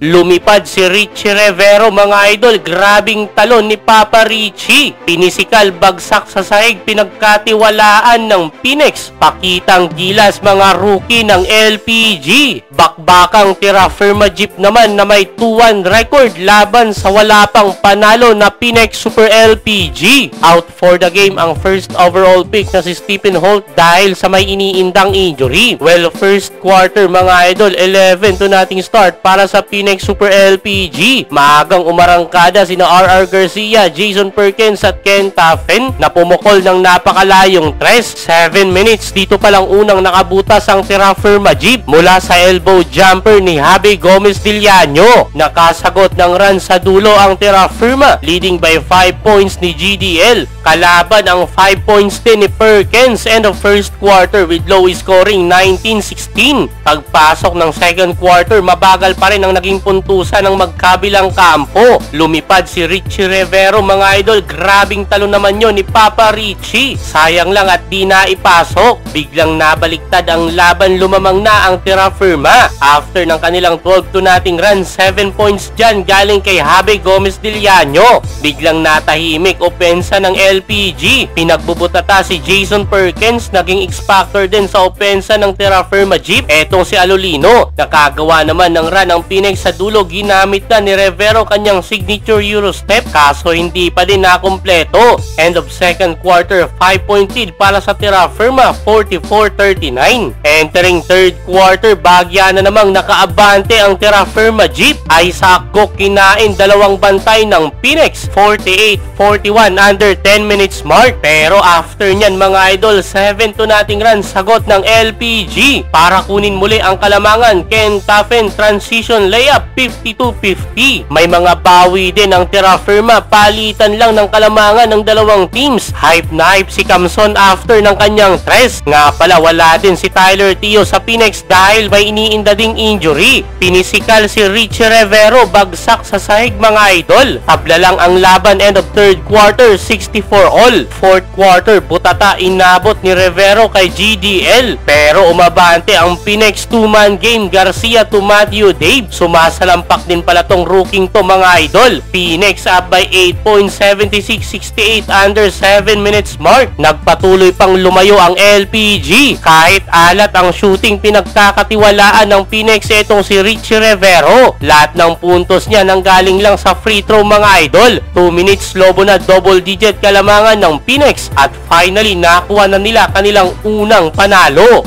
Lumipad si Richie Rivero mga idol, grabing talon ni Papa Richie. Pinisikal, bagsak sa sahig, pinagkatiwalaan ng Phoenix. Pakitang gilas mga rookie ng LPG. Bakbakang tira firma jeep naman na may 2-1 record laban sa wala pang panalo na Phoenix Super LPG. Out for the game ang first overall pick na si Stephen Holt dahil sa may iniindang injury. Well, first quarter mga idol, 11 to nothing start para sa Phoenix Super LPG. Maagang umarangkada sina RR Garcia, Jason Perkins at Ken Taffen na pumukol ng napakalayong tres. 7 minutes dito palang unang nakabutas ang tira firma jeep mula sa elbow jumper ni Javi Gomez Diliano. Nakasagot ng run sa dulo ang tira firma, leading by 5 points ni GDL. Kalaban ang 5 points din ni Perkins and the first quarter with low scoring 19-16. Pagpasok ng second quarter, mabagal pa rin ang naging puntusan ng magkabilang kampo. Lumipad si Richie Rivero mga idol, grabing talo naman yon ni Papa Richie. Sayang lang at di na ipasok. Biglang nabaliktad ang laban, lumamang na ang tira firma. After ng kanilang 12 to nothing run, 7 points dyan galing kay Javi Gomez Diliano. Biglang natahimik opensa ng LPG. Pinagbubutata si Jason Perkins, naging X-Factor din sa opensa ng tira firma jeep. Etong si Alolino, nakagawa naman ng run ang Phoenix sa dulo. Ginamit na ni Rivero kanyang signature Euro step, kaso hindi pa din nakumpleto. End of second quarter, 5-point lead para sa tira firma, 44-39. Entering third quarter, bagya na namang nakaabante ang tira firma jeep. Ay sakgo kinain dalawang bantay ng Phoenix, 48-41 under 10 minutes mark. Pero after nyan mga idol, 7 to nothing run sagot ng LPG para kunin muli ang kalamangan. Ken Taffen transition layup, 52-50. May mga bawi din ang tira firma, palitan lang ng kalamangan ng dalawang teams. Hype na hype si Camson after ng kanyang tres. Nga pala wala din si Tyler Tio sa Phoenix dahil may iniinda ding injury. Pinisikal si Richie Rivero, bagsak sa sahig mga idol. Tabla lang ang laban. End of third quarter, 64 all. Fourth quarter, butata inabot ni Rivero kay GDL. Pero umabante ang Phoenix 2-man game, Garcia to Matthew Dave. Sumasalampak din pala tong rookie to mga idol. Phoenix up by 8 points, 76-68 under 7 minutes mark. Nagpatuloy pang lumayo ang LPG. Kahit alat ang shooting, pinagkakatiwalaan ng Phoenix itong si Richie Rivero. Lahat ng puntos niya nanggaling lang sa free throw mga idol. 2 minutes, lobo na double digit kalamangan ng Phoenix at finally nakuha na nila kanilang unang panalo.